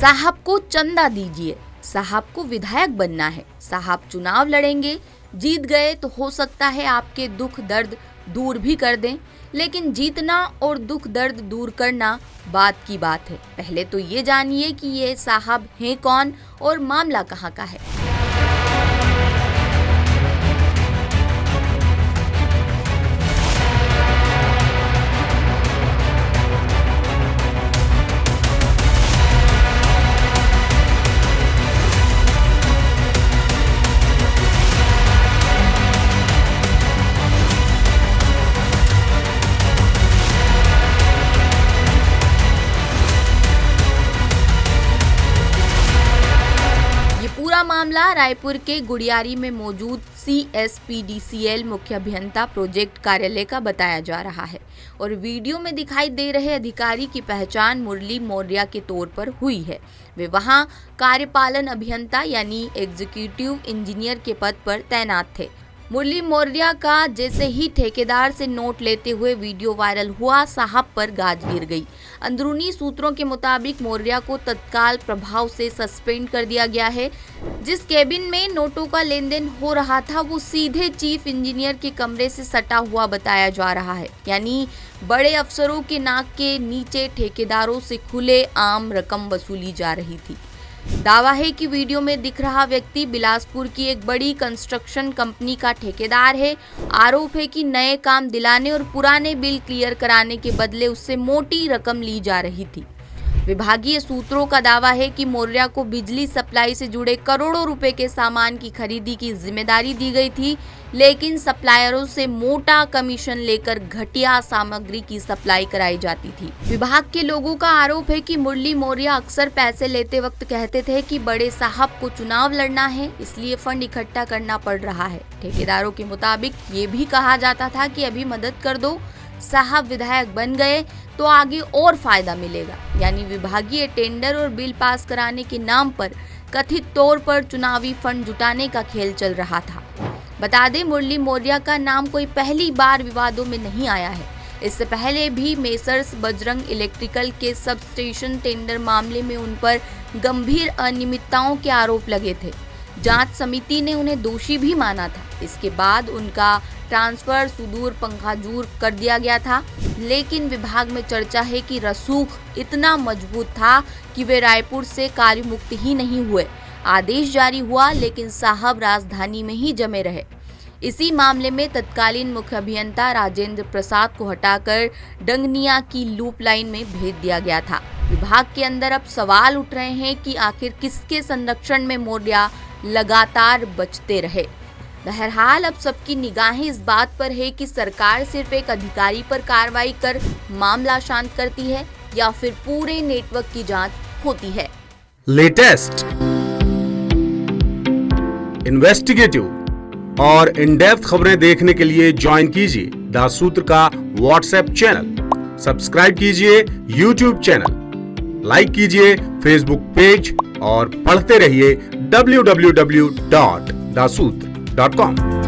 साहब को चंदा दीजिए, साहब को विधायक बनना है, साहब चुनाव लड़ेंगे, जीत गए तो हो सकता है आपके दुख दर्द दूर भी कर दें, लेकिन जीतना और दुख दर्द दूर करना बात की बात है। पहले तो ये जानिए कि ये साहब हैं कौन और मामला कहाँ का है। पूरा मामला रायपुर के गुड़ियारी में मौजूद CSPDCL मुख्य अभियंता प्रोजेक्ट कार्यालय का बताया जा रहा है और वीडियो में दिखाई दे रहे अधिकारी की पहचान मुरली मौर्य के तौर पर हुई है। वे वहां कार्यपालन अभियंता यानी एग्जीक्यूटिव इंजीनियर के पद पर तैनात थे। मुरली मौर्य का जैसे ही ठेकेदार से नोट लेते हुए वीडियो वायरल हुआ, साहब पर गाज गिर गई। अंदरूनी सूत्रों के मुताबिक मौर्य को तत्काल प्रभाव से सस्पेंड कर दिया गया है। जिस केबिन में नोटों का लेन देन हो रहा था वो सीधे चीफ इंजीनियर के कमरे से सटा हुआ बताया जा रहा है, यानी बड़े अफसरों के नाक के नीचे ठेकेदारों से खुले आम रकम वसूली जा रही थी। दावा है कि वीडियो में दिख रहा व्यक्ति बिलासपुर की एक बड़ी कंस्ट्रक्शन कंपनी का ठेकेदार है। आरोप है कि नए काम दिलाने और पुराने बिल क्लियर कराने के बदले उससे मोटी रकम ली जा रही थी। विभागीय सूत्रों का दावा है कि मौर्य को बिजली सप्लाई से जुड़े करोड़ों रुपए के सामान की खरीदी की जिम्मेदारी दी गई थी, लेकिन सप्लायरों से मोटा कमीशन लेकर घटिया सामग्री की सप्लाई कराई जाती थी। विभाग के लोगों का आरोप है कि मुरली मौर्य अक्सर पैसे लेते वक्त कहते थे कि बड़े साहब को चुनाव लड़ना है, इसलिए फंड इकट्ठा करना पड़ रहा है। ठेकेदारों के मुताबिक ये भी कहा जाता था कि अभी मदद कर दो, साहब विधायक बन गए तो आगे और फायदा मिलेगा, यानी विभागीय टेंडर और बिल पास कराने के नाम पर कथित तौर पर चुनावी फंड जुटाने का खेल चल रहा था। बता दें, मुरली मौर्य का नाम कोई पहली बार विवादों में नहीं आया है। इससे पहले भी मेसर्स बजरंग इलेक्ट्रिकल के सब स्टेशन टेंडर मामले में उन पर गंभीर अनियमितताओं के आरोप लगे थे। जांच समिति ने उन्हें दोषी भी माना था। इसके बाद उनका ट्रांसफर सुदूर पंखाजूर कर दिया गया था, लेकिन विभाग में चर्चा है कि रसूख इतना मजबूत था कि वे रायपुर से कार्यमुक्त ही नहीं हुए। आदेश जारी हुआ, लेकिन साहब राजधानी में ही जमे रहे। इसी मामले में तत्कालीन मुख्य अभियंता राजेंद्र प्रसाद को हटाकर डंगनिया की लूप लाइन में भेज दिया गया था। विभाग के अंदर अब सवाल उठ रहे हैं कि आखिर किसके संरक्षण में मौर्य लगातार बचते रहे। बहरहाल अब सबकी निगाहें इस बात पर है कि सरकार सिर्फ एक अधिकारी पर कार्रवाई कर मामला शांत करती है या फिर पूरे नेटवर्क की जांच होती है। लेटेस्ट, इन्वेस्टिगेटिव और इन डेप्थ खबरें देखने के लिए ज्वाइन कीजिए द सूत्र का व्हाट्सएप चैनल, सब्सक्राइब कीजिए यूट्यूब चैनल, लाइक कीजिए फेसबुक पेज और पढ़ते रहिए www.daसूत्र.com।